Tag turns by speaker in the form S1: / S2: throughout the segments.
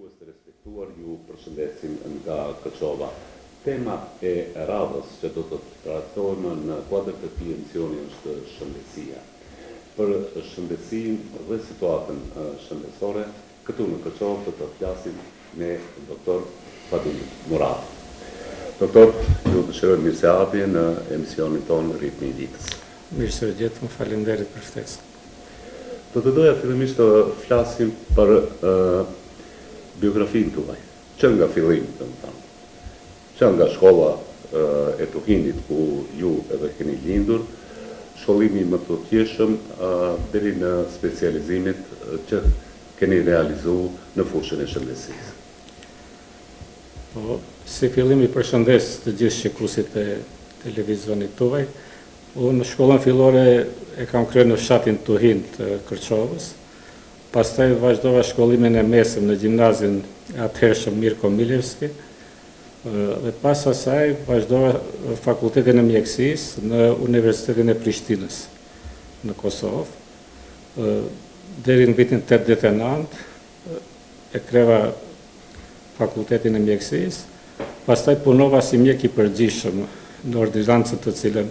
S1: Shikues të respektuar, ju përshëndesim nga Kërçova. Tema e radhës që do të trajtojmë në kuadër të këtij emisioni është shëndetësia. Për shëndetësinë dhe situatën shëndetësore, këtu në Kërçovë do të flasim me doktor Fadil Murad. Doktor, ju dëshirojmë mirëseardhje në emisionin tonë Ritmi i ditës.
S2: Mirësevgjet, më faleminderit për ftesën.
S1: Do të doja fillimisht të flasim për biografinë tuaj, që nga fillimi, domethënë, që nga shkolla e Tuhinit ku ju edhe keni lindur, shkollimi më të thjeshëm deri në specializimet që keni realizuar në fushën e shëndetësisë.
S2: Po, si fillimi përshëndes të gjithë shikuesit e televizionit tuaj. Unë në shkollën fillore e kam kryer në fshatin Tuhin të Kërçovës. Pastaj vazhdova shkollimin e mesëm në gjimnazin atëhershëm Mirko Milevski. Dhe pas asaj vazhdova fakultetin e mjekësisë në Universitetin e Prishtinës në Kosovë. Deri në vitin 89 e kreva fakultetin e mjekësisë. Pastaj punova si mjek i përgjithshëm në ordinancën të cilën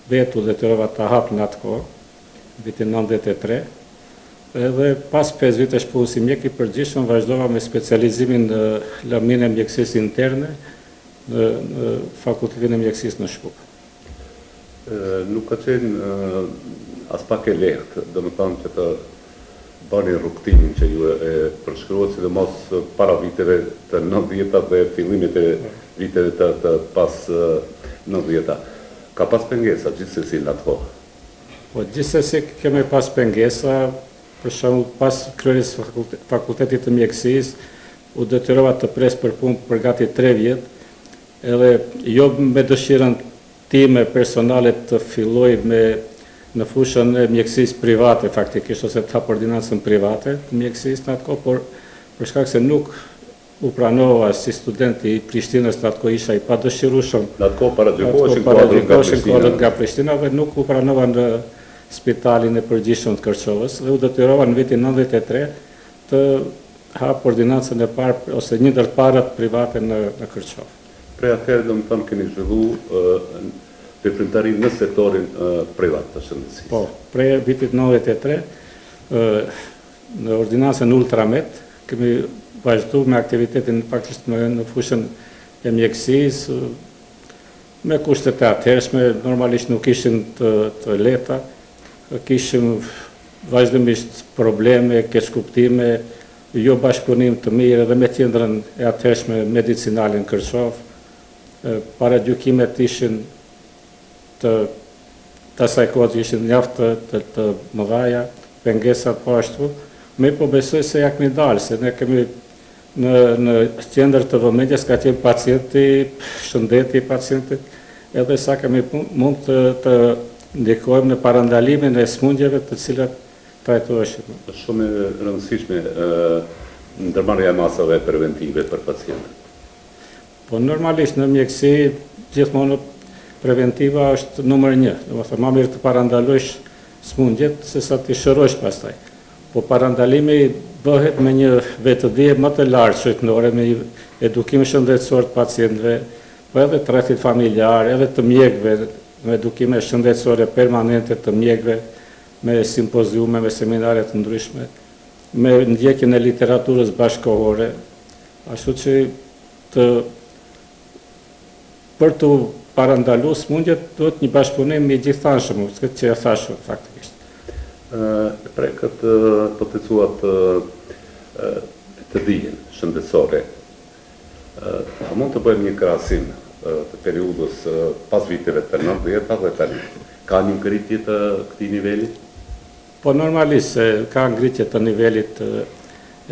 S2: vetu detyrova ta hap në atë kohë, vitin 93. Edhe pas 5 vitesh punë si mjek i përgjithshëm vazhdova me specializimin në lëmin e mjekësisë interne në Fakultetin e Mjekësisë në Shkup.
S1: Nuk ka qenë as pak e lehtë, domethënë që të bëni rrugtimin që ju e përshkruat, sidomos para viteve të 90-ta dhe fillimit e viteve të pas 90-ta. Ka pas pengesa gjithsesi në atë kohë?
S2: Po, gjithsesi kemi pas pengesa, për shembull pas kryerjes fakultetit të mjekësisë, u detyrova të pres për punë për gati 3 vjet, edhe jo me dëshirën time personale të filloj në fushën e mjekësisë private faktikisht, ose të hap ordinancën private të mjekësisë në atë kohë, por për shkak se nuk u pranova si studenti i Prishtinës, në atë kohë isha i padëshirueshëm.
S1: Në atë kohë paradjikoheshin kuadrat
S2: nga Prishtina dhe nuk u pranova në spitalin e përgjithshëm të Kërçovës dhe u detyrova në vitin 93 të hap ordinancën e parë ose një ndër të parat private në Kërçovë.
S1: Prej atëherë domethënë keni zhvilluar veprimtari në sektorin privat të shëndetësisë.
S2: Po, prej vitit 93 në ordinancën Ultramed kemi vazhduar me aktivitetin faktikisht në fushën e mjekësisë, me kushtet e atëhershme, normalisht nuk ishin të lehta, kishim vazhdimisht probleme, keqkuptime, jo bashkëpunim të mirë dhe me qendrën e atëhershme medicinale në Kërçovë. Paragjykimet ishin të asaj kohë ishin mjaft të mëdha, pengesat po ashtu. Me po besoj se ja kemi dalë, se ne kemi në qendër të vëmendjes ka qenë pacienti, shëndeti i pacientit, edhe sa kemi mund të ndikojmë në parandalimin e smundjeve të cilat trajtoheshin.
S1: Është shumë e rëndësishme ndërmarrja e masave preventive për pacientët.
S2: Po normalisht në mjekësi gjithmonë preventiva është numër 1, domethënë më mirë të parandalosh smundjet se sa të shërosh pastaj. Po parandalimi bëhet me një vetëdije më të lartë shëntetësore, me edukim shëndetësor të pacientëve, po edhe trajtit familjar, edhe të mjekëve, me edukime shëndetësore permanente të mjekëve, me simpoziume, me seminare të ndryshme, me ndjekjen e literaturës bashkëkohore, ashtu që për të parandaluar smundjet duhet një bashkëpunim i gjithëtanshëm, këtë që e thash faktikisht.
S1: Pre këtë potencuat të dijen shëndetësore, a mund të bëjmë një krahasim të periudhës pas viteve të 90-ta dhe tani? Ka një ngritje të këtij niveli?
S2: Po normalisht se ka ngritje të nivelit të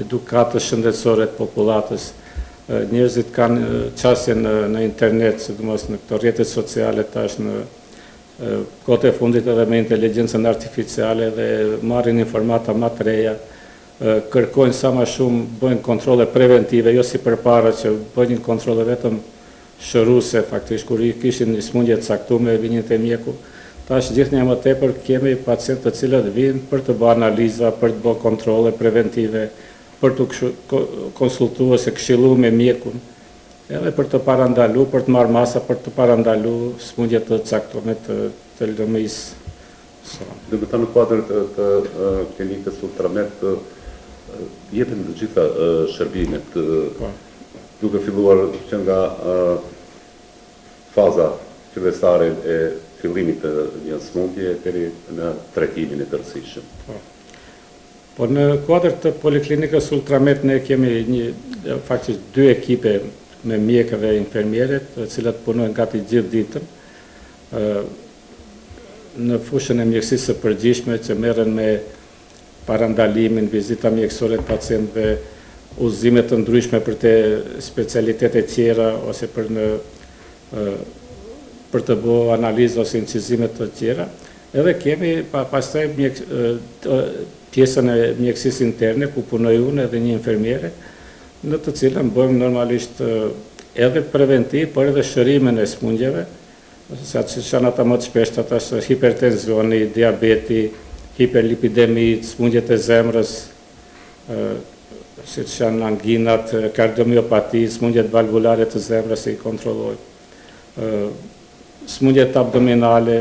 S2: edukatës shëndetësore të popullatës. Njerëzit kanë qasje në internet, sidomos në këto rrjetet sociale tash në kohët e fundit edhe me inteligjencën artificiale dhe marrin informata më të reja, kërkojnë sa më shumë, bëjnë kontrolle preventive, jo si përpara që bëjnë kontrolle vetëm shëruese faktikisht kur i kishin një smundje të caktuar vinjën te mjeku. Tash gjithnjë më tepër kemi pacientë të cilët vinë për të bërë analiza, për të bërë kontrolle preventive, për të konsultuar ose këshilluar me mjekun, edhe për të parandalu, për të marrë masa, për të parandalu smundje të caktuara të lëmisë.
S1: Dhe me ta në kuadrë të klinikës Ultramed jeten të gjitha shërbimet, duke filluar që nga faza fillestare e fillimit të një smundje deri në trajtimin e tërësishëm.
S2: Po në kuadrë të Poliklinikës Ultramed ne kemi faktikisht 2 ekipe me mjekë dhe infermierët, të cilat punojnë gati gjithë ditën në fushën e mjekësisë së përgjithshme që merren me parandalimin, vizita mjekësore të pacientëve, udhëzime të ndryshme për të specialitete tjera ose për të bërë analizë ose incizime të tjera. Edhe kemi pastaj pjesën e mjekësisë interne ku punoj unë edhe një infermiere, në të cilën bëjmë normalisht edhe preventiv, por edhe shërimin e smundjeve, sa që janë ata më të shpeshta, është hipertensioni, diabeti, hiperlipidemi, smundjet e zemrës, si që janë anginat, kardiomiopati, smundjet valvulare të zemrës i kontrollojmë, smundjet abdominale,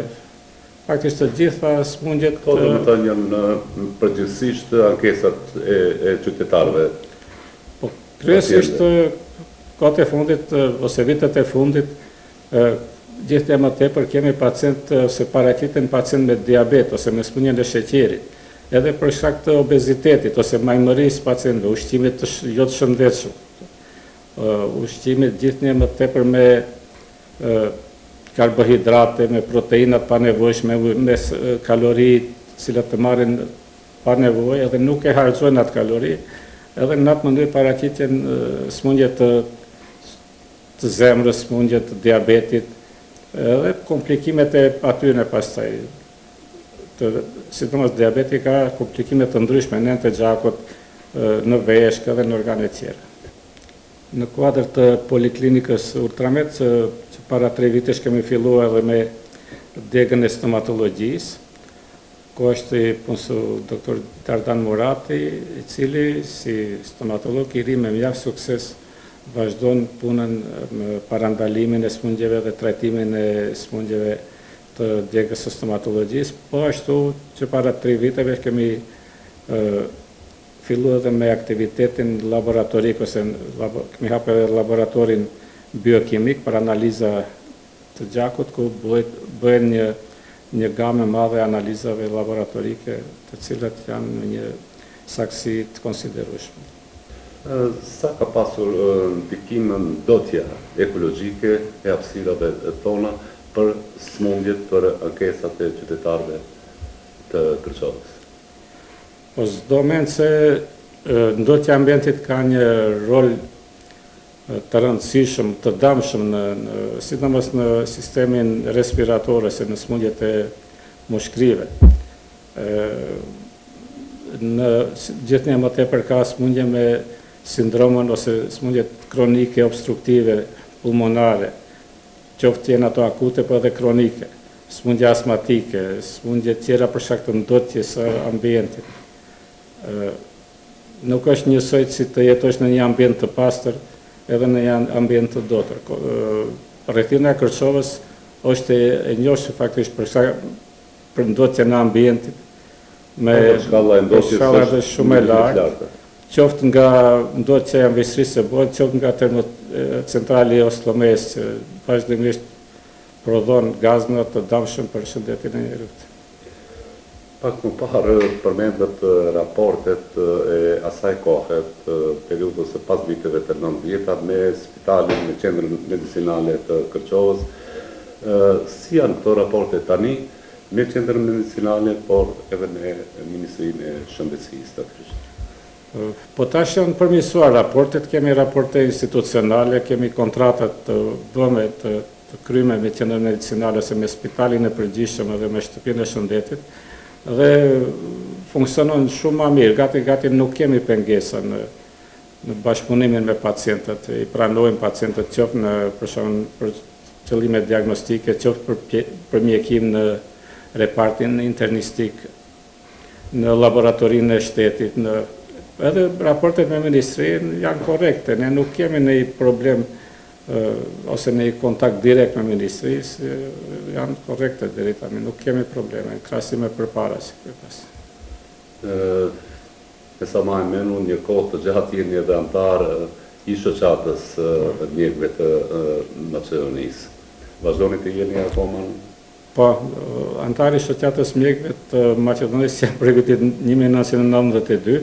S2: faktikisht të gjitha smundjet...
S1: Këto do të thënë janë përgjithsisht ankesat e qytetarëve.
S2: Po, kryesisht kohët e fundit ose vitet e fundit, gjithë e më tepër kemi pacient ose paraqiten pacient me diabet ose me smundjen e sheqerit, edhe për shkak të obezitetit ose majmërisë pacientëve, ushqimit jo të shëndetshëm. Ushqimit gjithë e më tepër me karbohidrate, me proteinat pa nevojshme, me kalori cilat të marrin pa nevojë edhe nuk e harxojnë atë kalori, edhe në atë mënyrë paraqiten smundje të zemrës, smundje të diabetit, edhe komplikimet e atyre pastaj. Sidomos diabeti ka komplikime të ndryshme në të gjakut, në veshkë edhe në organet tjera. Në kuadrë të Poliklinikës Ultramed, që para 3 vitesh kemi filluar edhe me degën e stomatologjisë, ku është i punësu doktor Dardan Murati, i cili si stomatolog i ri me mjaft sukses vazhdon punën me parandalimin e smundjeve dhe trajtimin e smundjeve të djegës së stomatologjisë, po ashtu që para 3 viteve kemi filluar edhe me aktivitetin laboratorik, ose kemi hapur edhe laboratorin biokimik për analiza të gjakut, ku bëhen një gamë madhe analizave laboratorike, të cilat janë në një saksi të konsiderueshme.
S1: Sa ka pasur ndikim ndotja ekologjike e hapësirave tona për smundjet, për ankesat e qytetarëve të Kërçovës?
S2: Po s'do mend se ndotja e ambientit ka një rol të rëndësishëm, të damshëm sidomos në sistemin respirator ose në smundjet e mushkrive. Në gjithnjë më tepër ka smundje me sindromën ose smundjet kronike obstruktive pulmonare, qoftë janë ato akute po edhe kronike, smundje astmatike, smundje tjera për shkak të ndotjes së ambientit. Nuk është njësoj si të jetosh në një ambient të pastër edhe në një ambient të dotër. Rrethina e Kërçovës është e njohur faktikisht për ndotjen e ambientit me shkalla shumë e lartë, qoftë nga ndotja e anëveshërisë së botës, qoftë nga termocentrali e Oslomes, që vazhdimisht prodhon gazma të damshëm për shëndetin e njerëzit.
S1: Pak më parë përmendet raportet e asaj kohe të periudhës së pas viteve të 90-ta me spitalin, me qendrën medicinale të Kërçovës. Si janë këto raporte tani me qendrën medicinale, por edhe me Ministrinë e Shëndetësisë të Kërçovës?
S2: Po tash janë përmirësuar raportet, kemi raporte institucionale, kemi kontratat të bëme të kryme me qendrën medicinale ose me spitalin e përgjithshëm edhe me shtëpinë e shëndetit, dhe funksionon shumë më mirë, gati nuk kemi pengesa në bashkëpunimin me pacientët, i pranojmë pacientët qoftë për qëllime diagnostike, qoftë për mjekim në repartin internistik, në laboratorinë e shtetit, Edhe raportet me ministrinë janë korrekte, ne nuk kemi një problem ose në kontakt direkt me ministrisë, janë korrekte deri tani, nuk kemi probleme, krahasim me përpara si pas.
S1: Me sa ma e menu, një kohë të gjatë jeni edhe antar i shoqatës mjekëve të Maqedonisë. Vazhdoni të jeni akoma?
S2: Po, antari i shoqatës mjekëve të Maqedonisë janë prej vitit 1992.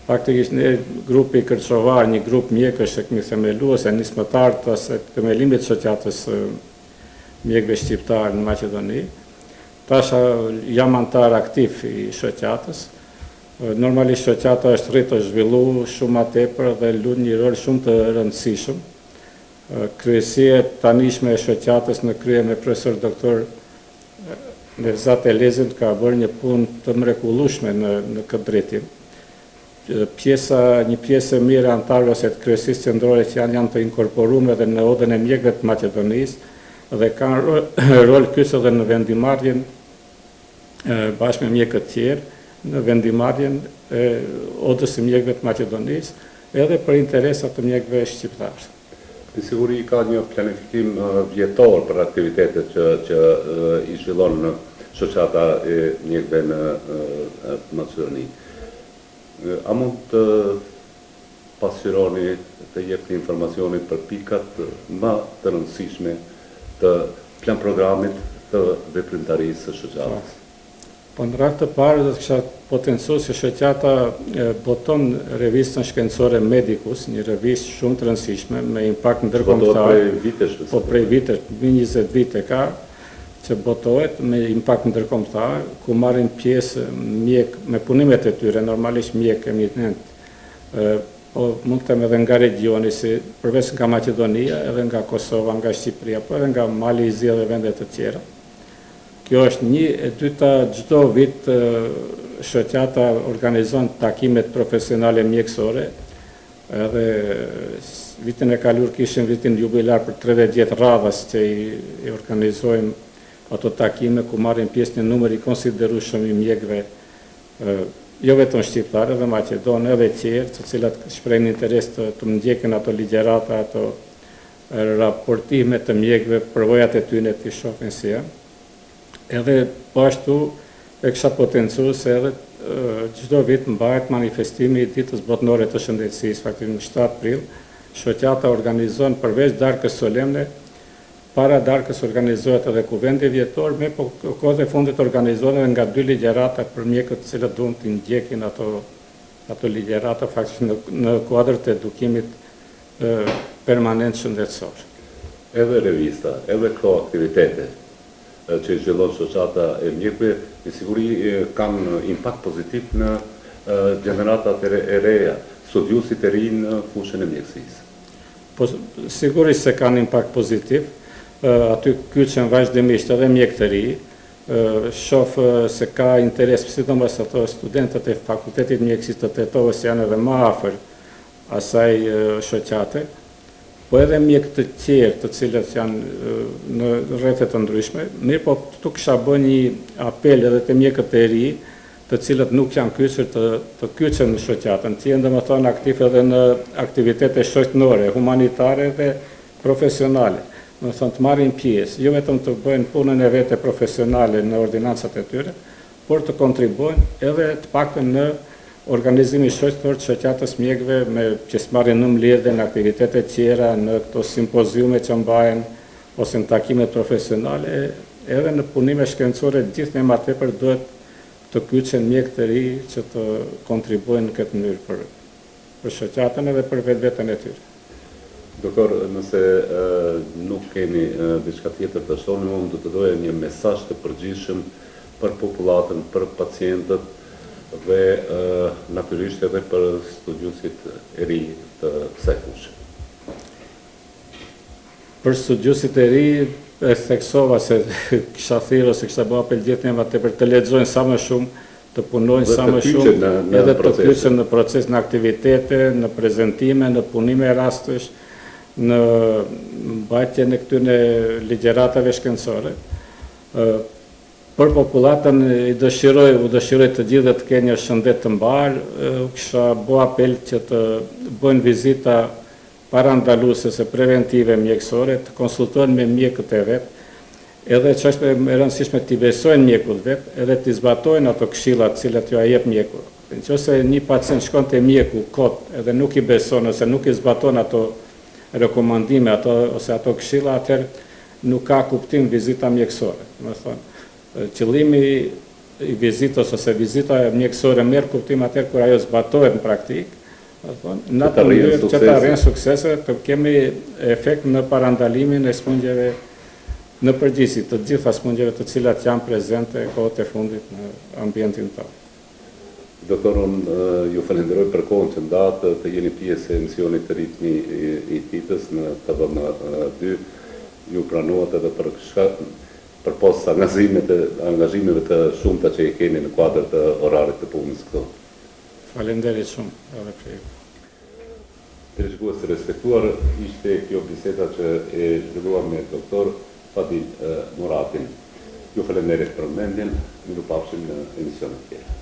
S2: Faktikisht një grupi kërçovar, një grup mjekësh e kemi themeluar se nismëtar të themelimit të shoqatës mjekëve shqiptar në Maqedoni. Tash jam antar aktiv i shoqatës. Normalisht shoqata është rritë të zhvillu shumë më tepër dhe luan një rol shumë të rëndësishëm. Kryesia tanishme e shoqatës në krye me profesor doktor Nevzat Elezin ka bërë një punë të mrekullueshme në këtë drejtim. Një pjesë e mirë e antarëve ose të kryesisë qendrore që janë të inkorporuar edhe në odën e mjekëve të Maqedonisë dhe kanë rol kyç edhe në vendimarrjen bashkë me mjekët tjerë në vendimarrjen e odës së mjekëve të Maqedonisë edhe për interesat të mjekëve shqiptarë.
S1: Në siguri ka një planifikim vjetor për aktivitetet që i zhvillon në shoqata e mjekëve në Maqedoni. A mund të pasqyroni të jepni informacionit për pikat më të rëndësishme të plan programit të veprimtarisë së shoqatës?
S2: Po në radhë të parë do të kisha potencuar se shoqata boton revistën shkencore Medicus, një revistë shumë të rëndësishme me impakt ndërkombëtar. Po prej vitesh, 20 vite ka që botohet me impakt ndërkombëtar, ku marrin pjesë mjek me punimet e tyre, normalisht mjek eminent. Po mund të them edhe nga regioni, si përveç nga Maqedonia, edhe nga Kosova, nga Shqipëria, po edhe nga Malizia dhe vende të tjera. Kjo është një e dyta, çdo vit shoqata organizon takimet profesionale mjekësore, edhe vitin e kaluar kishim vitin jubilar për 30 vjet radhas që i organizojmë ato takime ku marrin pjesë një numër i konsiderueshëm i mjekëve, jo vetëm shqiptarë, edhe maqedonë, edhe tjerë, të cilat shprehin interes të ndjekin ato ligjërata, ato raportime të mjekëve, përvojat e tyre të shohin si janë. Edhe po ashtu e kisha potencuar se edhe çdo vit mbahet manifestimi i ditës botërore të shëndetësisë, faktikisht në 7 prill, shoqata organizon përveç darkës solemne, para darkës organizohet edhe kuvendi vjetor, me po kohët e fundit organizohen edhe nga 2 ligjërata për mjekët të cilët duan të ndjekin ato ligjërata faktikisht në kuadër të edukimit permanent shëndetësor.
S1: Edhe revista, edhe këto aktivitete që i zhvillon shoqata e mjekëve, me siguri kanë impakt pozitiv në gjeneratat e reja, studiusit e rinj në fushën e mjekësisë.
S2: Po sigurisht se kanë impakt pozitiv, aty kyçen vazhdimisht edhe mjekë të ri, shoh se ka interes, sidomos ato studentët e fakultetit mjekësisë të Tetovës janë edhe më afër asaj shoqate. Po edhe mjekë të tjerë të cilët janë në rrethet të ndryshme, mirë po këtu kisha bërë një apel edhe të mjekët e ri, të cilët nuk janë kyçur të kyçen në shoqatën, të jenë domethënë aktiv edhe në aktivitete shoqënore, humanitare dhe profesionale. Domethënë të marrin pjesë, jo vetëm të bëjnë punën e vete profesionale në ordinancat e tyre, por të kontribuojnë edhe të paktën në organizimi shoqëtor të shoqatës mjekëve me pjesëmarrje në mbledhje në aktivitete tjera, në këto simpoziume që mbahen ose në takimet profesionale, edhe në punime shkencore, gjithë më tepër duhet të kyçen mjekë të ri që të kontribuojnë në këtë mënyrë për shoqatën edhe për vetveten e tyre.
S1: Doktor, nëse nuk keni diçka tjetër të shoni, unë do të doja një mesazh të përgjithshëm për popullatën, për pacientët dhe natyrisht edhe për studiusit e ri të kësaj fushë.
S2: Për studiusit e ri e theksova se kisha thirrur ose kisha bërë apel gjithë neva për të lexojnë sa më shumë, të punojnë sa më shumë, edhe të kyçen në proces, në aktivitete, në prezantime, në punime rastësh, në mbajtjen e këtyre ligjëratave shkencore. Për popullatën u dëshiroj të gjithë të kenë një shëndet të mbarë, u kisha bo apel që të bëjnë vizita parandaluese ose preventive mjekësore, të konsultohen me mjekët e vetë, edhe që është e rëndësishme t'i besojnë mjekut vetë, edhe t'i zbatojnë ato këshillat cilat ju a jep mjeku. Nëse një pacient shkon te mjeku kot edhe nuk i beson ose nuk i zbaton ato rekomandime ose ato këshilla, atëherë nuk ka kuptim vizita mjekësore. Do të thonë, qëllimi i vizitës ose vizita mjekësore merr kuptim atëherë kur ajo zbatohet në praktikë. Në atë mënyrë që të arrijnë suksese, të kemi efekt në parandalimin e smundjeve në përgjithësi, të gjitha smundjeve të cilat janë prezente kohët e fundit në ambientin tonë.
S1: Doktor, unë ju falenderoj për kohën që ndatë të jeni pjesë e emisionit të ritmi i ditës në TVM2. Ju pranohet edhe për posa angazhimeve të shumta që i keni në kuadër të orarit të punës këto.
S2: Falenderit shumë edhe për ju.
S1: Të shikues të respektuar, ishte kjo biseda që e zhvilluam me doktor Fadil Muratin. Ju falenderit për mendjen, miru pafshim në emisionet tjerë.